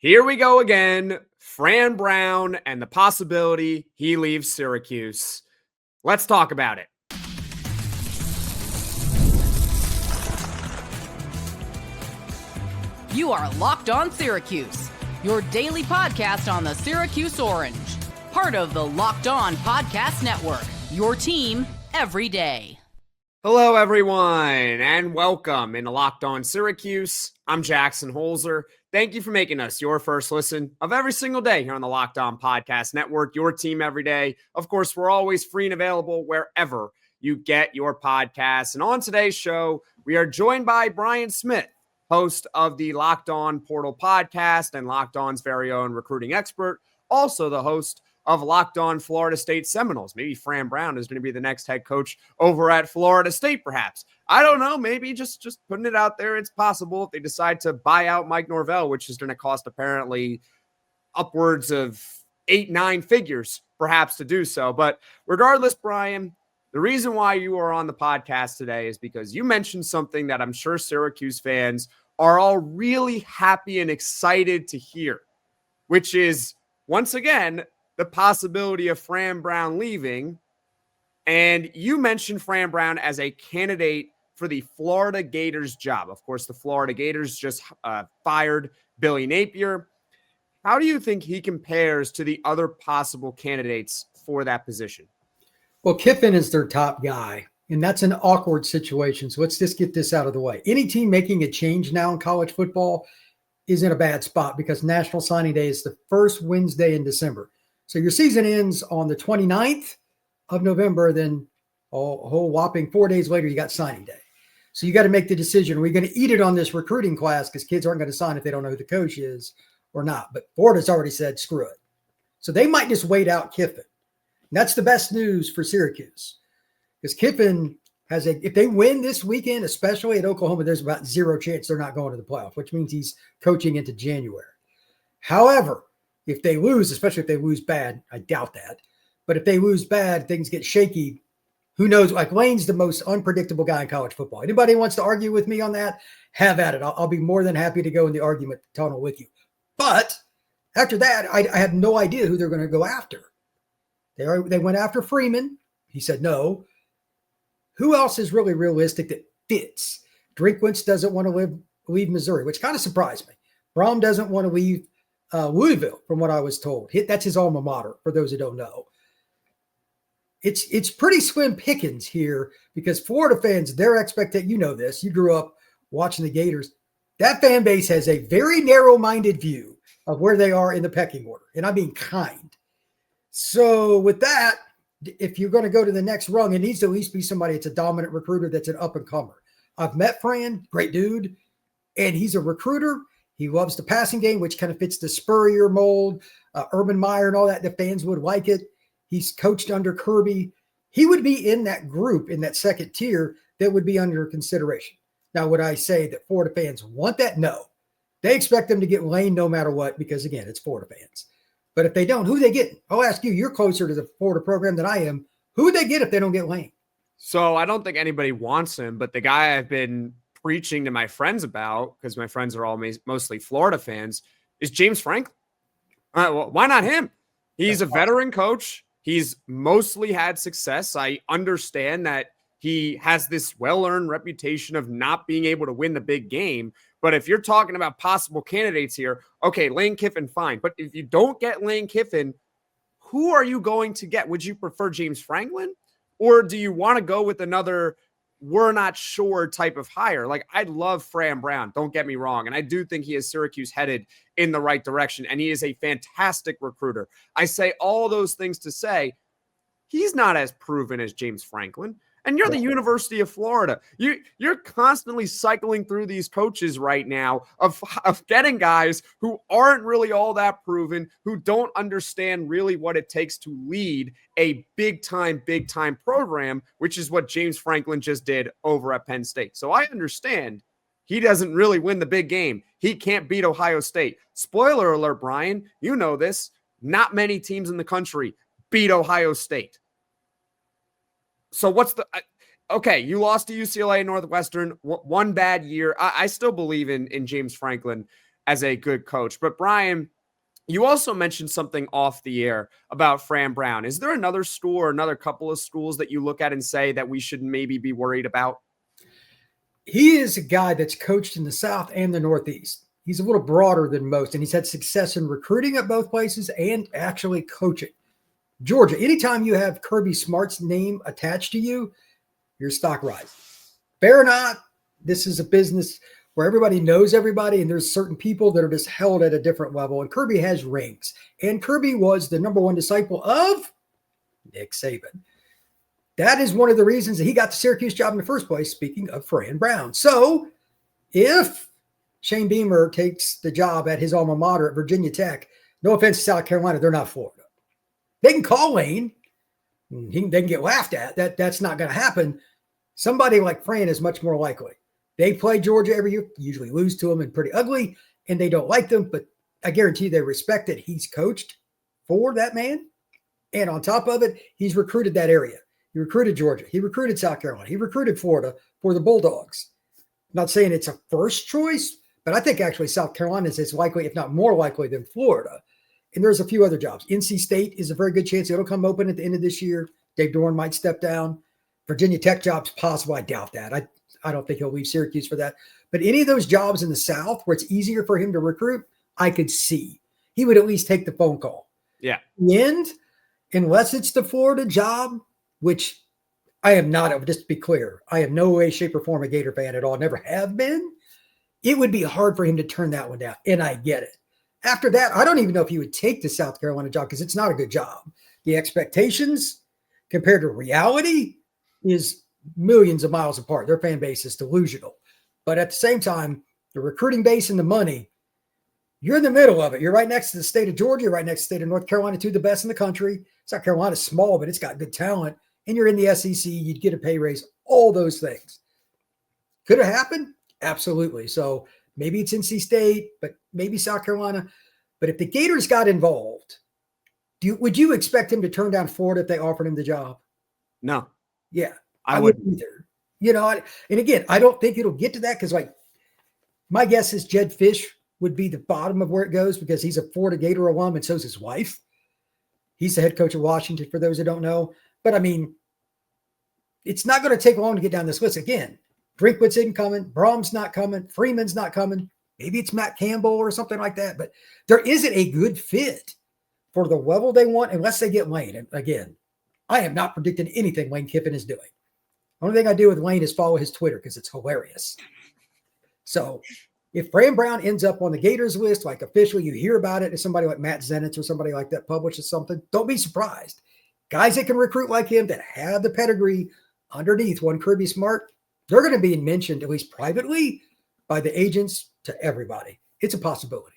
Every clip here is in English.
Here we go again. Fran Brown and the possibility he leaves Syracuse. Let's talk about it. You are Locked On Syracuse, your daily podcast on the Syracuse Orange. Part of the Locked On Podcast Network, your team every day. Hello, everyone, and welcome into Locked On Syracuse. I'm Jackson Holzer. Thank you for making us your first listen of every single day here on the Locked On Podcast Network, your team every day. Of course, we're always free and available wherever you get your podcasts. And on today's show, we are joined by Brian Smith, host of the Locked On Portal podcast and Locked On's very own recruiting expert, also the host of Locked On Florida State Seminoles. Maybe Fran Brown is going to be the next head coach over at Florida State, perhaps. I don't know. Maybe just putting it out there. It's possible if they decide to buy out Mike Norvell, which is going to cost apparently upwards of 8-9 figures, perhaps, to do so. But regardless, Brian, the reason why you are on the podcast today is because you mentioned something that I'm sure Syracuse fans are all really happy and excited to hear, which is, once again, the possibility of Fran Brown leaving. And you mentioned Fran Brown as a candidate for the Florida Gators job. Of course, the Florida Gators just fired Billy Napier. How do you think he compares to the other possible candidates for that position? Well, Kiffin is their top guy, and that's an awkward situation. So let's just get this out of the way. Any team making a change now in college football is in a bad spot because National Signing Day is the first Wednesday in December. So your season ends on the 29th of November, then a whole whopping 4 days later, you got signing day. So you got to make the decision. Are we going to eat it on this recruiting class because kids aren't going to sign if they don't know who the coach is or not? But Florida's already said, screw it. So they might just wait out Kiffin. And that's the best news for Syracuse because Kiffin has if they win this weekend, especially at Oklahoma, there's about zero chance they're not going to the playoff, which means he's coaching into January. However, if they lose, especially if they lose bad, I doubt that. But if they lose bad, things get shaky. Who knows? Like Lane's the most unpredictable guy in college football. Anybody wants to argue with me on that? Have at it. I'll be more than happy to go in the argument tunnel with you. But after that, I have no idea who they're going to go after. They went after Freeman. He said no. Who else is really realistic that fits? Drinkwitz doesn't want to leave Missouri, which kind of surprised me. Brom doesn't want to leave Louisville, from what I was told. That's his alma mater, for those who don't know. It's pretty slim pickings here because Florida fans, their expectation, you know this, you grew up watching the Gators. That fan base has a very narrow-minded view of where they are in the pecking order, and I mean kind. So with that, if you're going to go to the next rung, it needs to at least be somebody that's a dominant recruiter that's an up-and-comer. I've met Fran, great dude, and he's a recruiter. He loves the passing game, which kind of fits the Spurrier mold, Urban Meyer and all that. The fans would like it. He's coached under Kirby. He would be in that group, in that second tier, that would be under consideration. Now, would I say that Florida fans want that? No. They expect them to get Lane no matter what because, again, it's Florida fans. But if they don't, who they get? I'll ask you. You're closer to the Florida program than I am. Who would they get if they don't get Lane? So I don't think anybody wants him, but the guy I've been preaching to my friends about, because my friends are all mostly Florida fans, is James Franklin. Well, why not him? He's a veteran coach. He's mostly had success. I understand that he has this well-earned reputation of not being able to win the big game. But if you're talking about possible candidates here, okay, Lane Kiffin, fine. But if you don't get Lane Kiffin, who are you going to get? Would you prefer James Franklin? Or do you want to go with another we're not sure type of hire? Like, I love Fran Brown, don't get me wrong. And I do think he has Syracuse headed in the right direction. And he is a fantastic recruiter. I say all those things to say he's not as proven as James Franklin. And you're the University of Florida. You're constantly cycling through these coaches right now of getting guys who aren't really all that proven, who don't understand really what it takes to lead a big time program, which is what James Franklin just did over at Penn State. So I understand he doesn't really win the big game. He can't beat Ohio State. Spoiler alert, Brian, you know this. Not many teams in the country beat Ohio State. So what's the okay? You lost to UCLA and Northwestern, one bad year. I still believe in James Franklin as a good coach. But Brian, you also mentioned something off the air about Fran Brown. Is there another school or another couple of schools that you look at and say that we should maybe be worried about? He is a guy that's coached in the South and the Northeast. He's a little broader than most, and he's had success in recruiting at both places and actually coaching. Georgia, anytime you have Kirby Smart's name attached to you, your stock rises. Fair or not, this is a business where everybody knows everybody, and there's certain people that are just held at a different level. And Kirby has rings. And Kirby was the number one disciple of Nick Saban. That is one of the reasons that he got the Syracuse job in the first place, speaking of Fran Brown. So if Shane Beamer takes the job at his alma mater at Virginia Tech, no offense to South Carolina, they're not Florida. They can call Lane. They can get laughed at. That's not going to happen. Somebody like Fran is much more likely. They play Georgia every year, usually lose to them and pretty ugly, and they don't like them, but I guarantee they respect that he's coached for that man. And on top of it, he's recruited that area. He recruited Georgia. He recruited South Carolina. He recruited Florida for the Bulldogs. I'm not saying it's a first choice, but I think actually South Carolina is as likely, if not more likely, than Florida. And there's a few other jobs. NC State is a very good chance it'll come open at the end of this year. Dave Doran might step down. Virginia Tech job's possible. I doubt that. I don't think he'll leave Syracuse for that. But any of those jobs in the South where it's easier for him to recruit, I could see. He would at least take the phone call. Yeah. And unless it's the Florida job, which I am not, just to be clear, I am no way, shape, or form a Gator fan at all. Never have been. It would be hard for him to turn that one down. And I get it. After that, I don't even know if he would take the South Carolina job because it's not a good job. The expectations compared to reality is millions of miles apart. Their fan base is delusional. But at the same time, the recruiting base and the money, you're in the middle of it. You're right next to the state of Georgia, you're right next to the state of North Carolina, two of the best in the country. South Carolina's small, but it's got good talent. And you're in the SEC, you'd get a pay raise, all those things. Could it happen? Absolutely. So maybe it's NC State, but maybe South Carolina. But if the Gators got involved, would you expect him to turn down Florida if they offered him the job? No. Yeah. I wouldn't either. And again, I don't think it'll get to that because, my guess is Jed Fish would be the bottom of where it goes because he's a Florida Gator alum and so's his wife. He's the head coach of Washington, for those who don't know. But, it's not going to take long to get down this list. Again, Drinkwitz isn't coming. Brom's not coming. Freeman's not coming. Maybe it's Matt Campbell or something like that. But there isn't a good fit for the level they want unless they get Lane. And again, I am not predicting anything Lane Kiffin is doing. Only thing I do with Lane is follow his Twitter because it's hilarious. So if Fran Brown ends up on the Gators list, officially you hear about it, if somebody like Matt Zenitz or somebody like that publishes something, don't be surprised. Guys that can recruit like him that have the pedigree underneath one Kirby Smart, they're going to be mentioned, at least privately, by the agents to everybody. It's a possibility.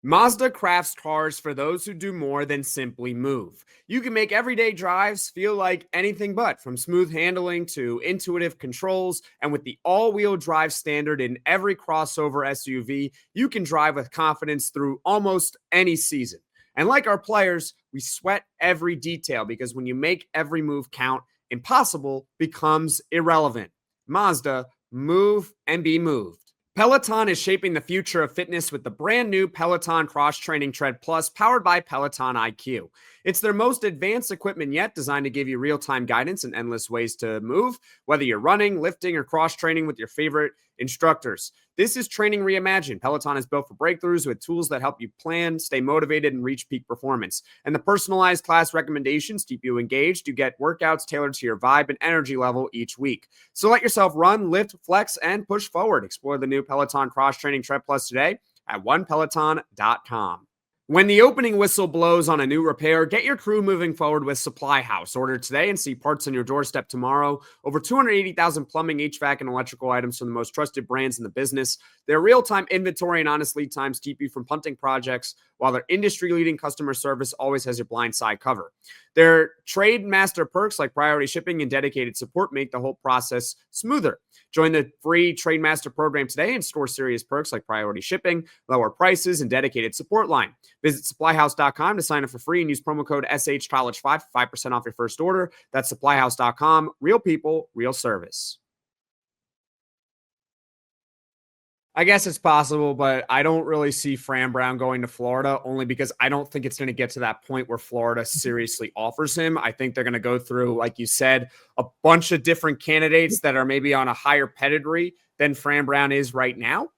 Mazda crafts cars for those who do more than simply move. You can make everyday drives feel like anything but, from smooth handling to intuitive controls. And with the all-wheel drive standard in every crossover SUV, you can drive with confidence through almost any season. And like our players, we sweat every detail because when you make every move count, impossible becomes irrelevant. Mazda, move and be moved. Peloton is shaping the future of fitness with the brand new Peloton Cross Training Tread Plus powered by Peloton IQ. It's their most advanced equipment yet, designed to give you real-time guidance and endless ways to move, whether you're running, lifting, or cross-training with your favorite instructors. This is training reimagined. Peloton is built for breakthroughs with tools that help you plan, stay motivated, and reach peak performance. And the personalized class recommendations keep you engaged. You get workouts tailored to your vibe and energy level each week. So let yourself run, lift, flex, and push forward. Explore the new Peloton Cross Training Tread Plus today at onepeloton.com. When the opening whistle blows on a new repair, get your crew moving forward with Supply House. Order today and see parts on your doorstep tomorrow. Over 280,000 plumbing, HVAC, and electrical items from the most trusted brands in the business. Their real-time inventory and honest lead times keep you from punting projects, while their industry-leading customer service always has your blind side covered. Their trade master perks like priority shipping and dedicated support make the whole process smoother. Join the free Trade Master program today and score serious perks like priority shipping, lower prices, and dedicated support line. Visit supplyhouse.com to sign up for free and use promo code SHCollege5 for 5% off your first order. That's supplyhouse.com. Real people, real service. I guess it's possible, but I don't really see Fran Brown going to Florida only because I don't think it's going to get to that point where Florida seriously offers him. I think they're going to go through, like you said, a bunch of different candidates that are maybe on a higher pedigree than Fran Brown is right now.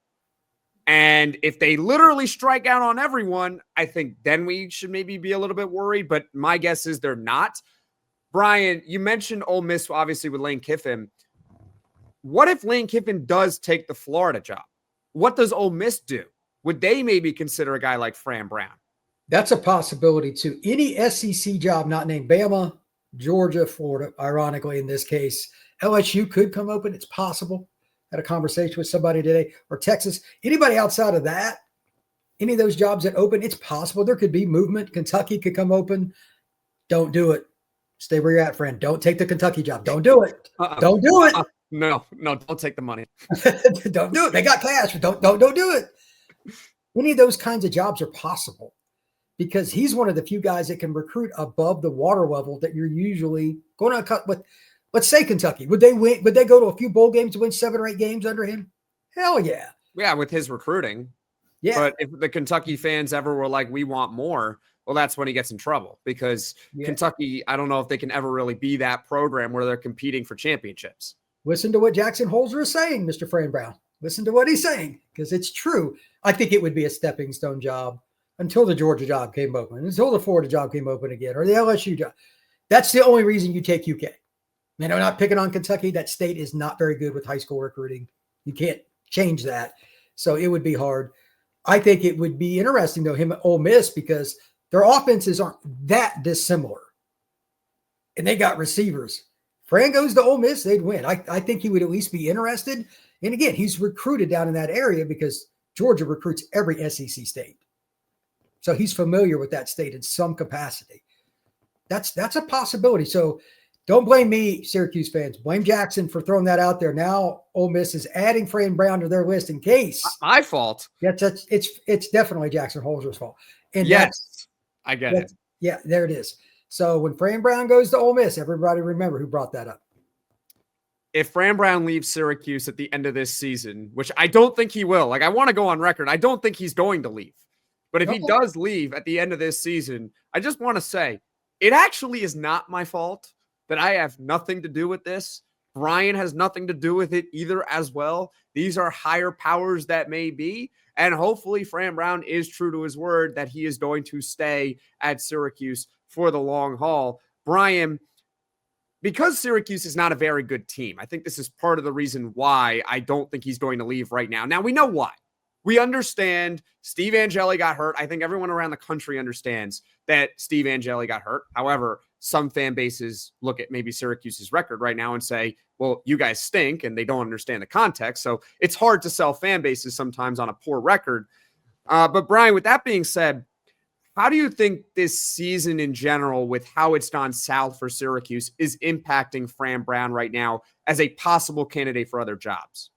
And if they literally strike out on everyone, I think then we should maybe be a little bit worried. But my guess is they're not. Brian, you mentioned Ole Miss, obviously, with Lane Kiffin. What if Lane Kiffin does take the Florida job? What does Ole Miss do? Would they maybe consider a guy like Fran Brown? That's a possibility too. Any SEC job not named Bama, Georgia, Florida, ironically in this case, LSU could come open. It's possible. Had a conversation with somebody today, or Texas. Anybody outside of that, any of those jobs that open, it's possible. There could be movement. Kentucky could come open. Don't do it. Stay where you're at, friend. Don't take the Kentucky job. Don't do it. Don't do it. No, don't take the money. Don't do it. They got cash. Don't do it. Any of those kinds of jobs are possible because he's one of the few guys that can recruit above the water level that you're usually going to cut with. Let's say Kentucky. Would they win? Would they go to a few bowl games to win 7 or 8 games under him? Hell yeah. Yeah, with his recruiting. Yeah. But if the Kentucky fans ever were like, we want more, well, that's when he gets in trouble because Kentucky, I don't know if they can ever really be that program where they're competing for championships. Listen to what Jackson Holzer is saying, Mr. Fran Brown. Listen to what he's saying because it's true. I think it would be a stepping stone job until the Georgia job came open, until the Florida job came open again, or the LSU job. That's the only reason you take UK. Man, I'm not picking on Kentucky. That state is not very good with high school recruiting. You can't change that. So it would be hard. I think it would be interesting, though, him at Ole Miss because their offenses aren't that dissimilar. And they got receivers. Fran goes to Ole Miss, they'd win. I think he would at least be interested. And again, he's recruited down in that area because Georgia recruits every SEC state. So he's familiar with that state in some capacity. That's a possibility. So don't blame me, Syracuse fans. Blame Jackson for throwing that out there. Now Ole Miss is adding Fran Brown to their list in case. My fault. It's definitely Jackson Holzer's fault. And yes, I get it. Yeah, there it is. So when Fran Brown goes to Ole Miss, everybody remember who brought that up. If Fran Brown leaves Syracuse at the end of this season, which I don't think he will, like I want to go on record, I don't think he's going to leave. But if he does leave at the end of this season, I just want to say it actually is not my fault that I have nothing to do with this. Brian has nothing to do with it either as well. These are higher powers that may be. And hopefully Fran Brown is true to his word that he is going to stay at Syracuse for the long haul. Brian, because Syracuse is not a very good team, I think this is part of the reason why I don't think he's going to leave right now. Now, we know why. We understand Steve Angeli got hurt. I think everyone around the country understands that Steve Angeli got hurt. However, some fan bases look at maybe Syracuse's record right now and say, well, you guys stink, and they don't understand the context. So it's hard to sell fan bases sometimes on a poor record. But Brian, with that being said, how do you think this season in general, with how it's gone south for Syracuse, is impacting Fran Brown right now as a possible candidate for other jobs?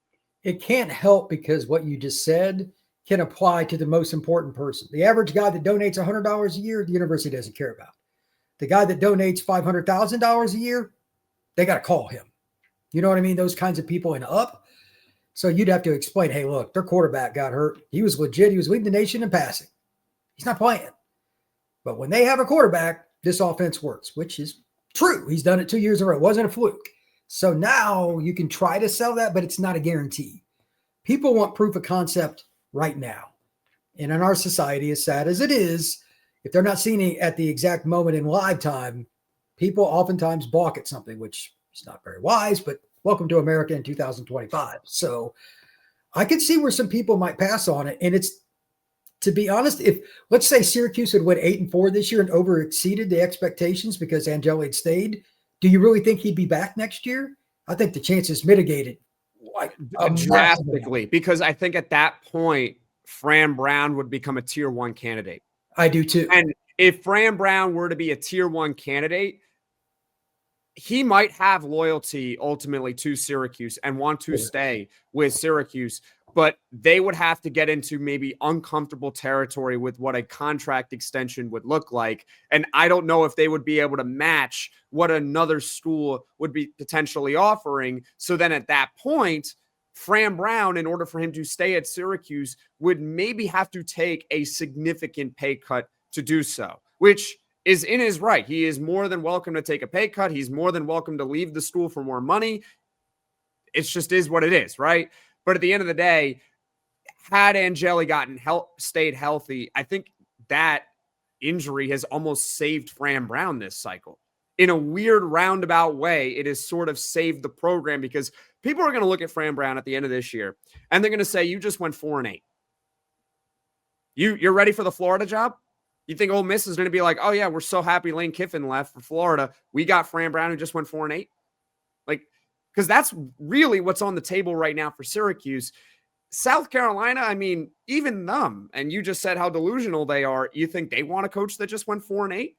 It can't help because what you just said can apply to the most important person. The average guy that donates $100 a year, the university doesn't care about. The guy that donates $500,000 a year, they got to call him. You know what I mean? Those kinds of people and up. So you'd have to explain, hey, look, their quarterback got hurt. He was legit. He was leading the nation in passing. He's not playing. But when they have a quarterback, this offense works, which is true. He's done it 2 years in a row. It wasn't a fluke. So now you can try to sell that, but it's not a guarantee. People want proof of concept right now. And in our society, as sad as it is, if they're not seeing it at the exact moment in live time, people oftentimes balk at something, which is not very wise, but welcome to America in 2025. So I could see where some people might pass on it. And it's, to be honest, if let's say Syracuse had went 8-4 this year and over exceeded the expectations because Angeli had stayed, do you really think he'd be back next year? I think the chances mitigated like drastically, because I think at that point, Fran Brown would become a tier 1 candidate. I do too. And if Fran Brown were to be a tier 1 candidate, he might have loyalty ultimately to Syracuse and want to stay with Syracuse, but they would have to get into maybe uncomfortable territory with what a contract extension would look like. And I don't know if they would be able to match what another school would be potentially offering. So then at that point, Fran Brown, in order for him to stay at Syracuse, would maybe have to take a significant pay cut to do so, which is in his right. He is more than welcome to take a pay cut. He's more than welcome to leave the school for more money. It just is what it is, right? But at the end of the day, had Angeli stayed healthy, I think that injury has almost saved Fran Brown this cycle. In a weird roundabout way, it has sort of saved the program because people are going to look at Fran Brown at the end of this year and they're going to say, you just went 4-8. You're ready for the Florida job? You think Ole Miss is going to be like, oh yeah, we're so happy Lane Kiffin left for Florida. We got Fran Brown who just went 4-8. Like, because that's really what's on the table right now for Syracuse. South Carolina, I mean, even them, and you just said how delusional they are. You think they want a coach that just went 4-8?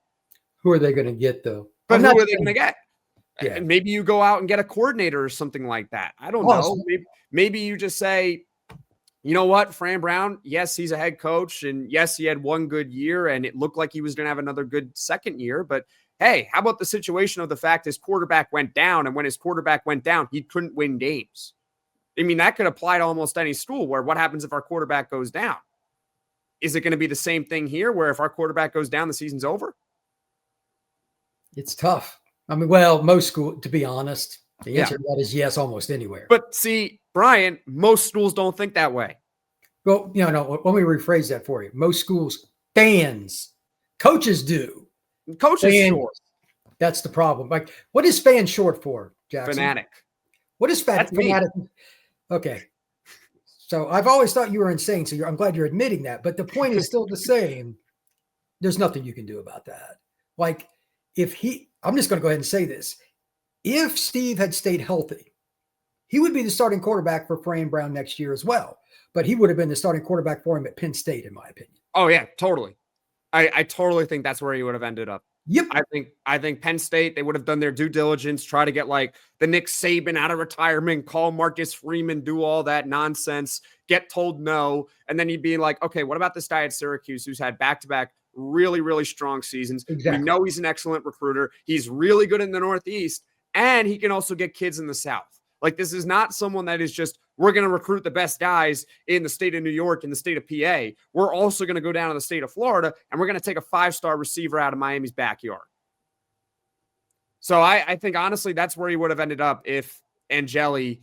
Who are they going to get though? But who are they going to get? Yeah. And maybe you go out and get a coordinator or something like that. I don't know. Maybe you just say, you know what, Fran Brown, yes, he's a head coach, and yes, he had one good year, and it looked like he was going to have another good second year. But hey, how about the situation of the fact his quarterback went down, and when his quarterback went down, he couldn't win games? I mean, that could apply to almost any school where what happens if our quarterback goes down? Is it going to be the same thing here where if our quarterback goes down, the season's over? It's tough. I mean, well, most schools, to be honest, the answer to that is yes, almost anywhere. But see, Brian, most schools don't think that way. Well, no, let me rephrase that for you. Most schools, fans, coaches do. Coaches short. That's the problem. Like, what is fan short for, Jackson? Fanatic. What is fanatic? Okay. So I've always thought you were insane. So I'm glad you're admitting that. But the point is still the same. There's nothing you can do about that. Like, I'm just going to go ahead and say this. If Steve had stayed healthy, he would be the starting quarterback for Fran Brown next year as well. But he would have been the starting quarterback for him at Penn State, in my opinion. Oh, yeah, totally. I totally think that's where he would have ended up. Yep. I think Penn State, they would have done their due diligence, try to get like the Nick Saban out of retirement, call Marcus Freeman, do all that nonsense, get told no. And then he'd be like, okay, what about this guy at Syracuse who's had back-to-back really, really strong seasons? Exactly. We know he's an excellent recruiter. He's really good in the Northeast, and he can also get kids in the South. Like, this is not someone that is just, we're going to recruit the best guys in the state of New York, in the state of PA. We're also going to go down to the state of Florida, and we're going to take a 5-star receiver out of Miami's backyard. So I think, honestly, that's where he would have ended up if Angeli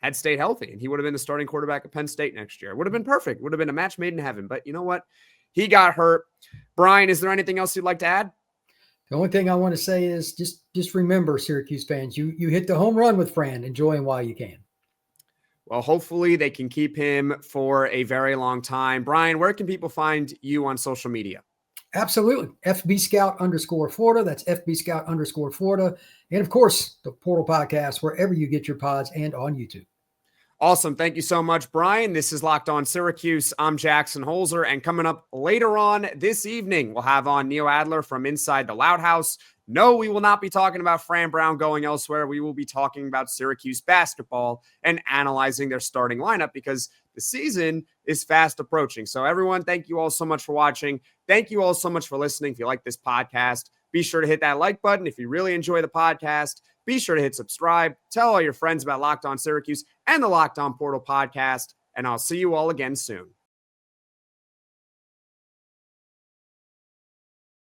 had stayed healthy, and he would have been the starting quarterback at Penn State next year. It would have been perfect. Would have been a match made in heaven. But you know what? He got hurt. Brian, is there anything else you'd like to add? The only thing I want to say is just remember, Syracuse fans, you hit the home run with Fran. Enjoy him while you can. Well, hopefully they can keep him for a very long time. Brian, where can people find you on social media? Absolutely. FB Scout _Florida. That's FB Scout _Florida. And of course, the Portal Podcast, wherever you get your pods and on YouTube. Awesome. Thank you so much, Brian. This is Locked On Syracuse. I'm Jackson Holzer. And coming up later on this evening, we'll have on Neil Adler from Inside the Loud House. No, we will not be talking about Fran Brown going elsewhere. We will be talking about Syracuse basketball and analyzing their starting lineup because the season is fast approaching. So everyone, thank you all so much for watching. Thank you all so much for listening. If you like this podcast, be sure to hit that like button. If you really enjoy the podcast, be sure to hit subscribe. Tell all your friends about Locked On Syracuse and the Locked On Portal Podcast. And I'll see you all again soon.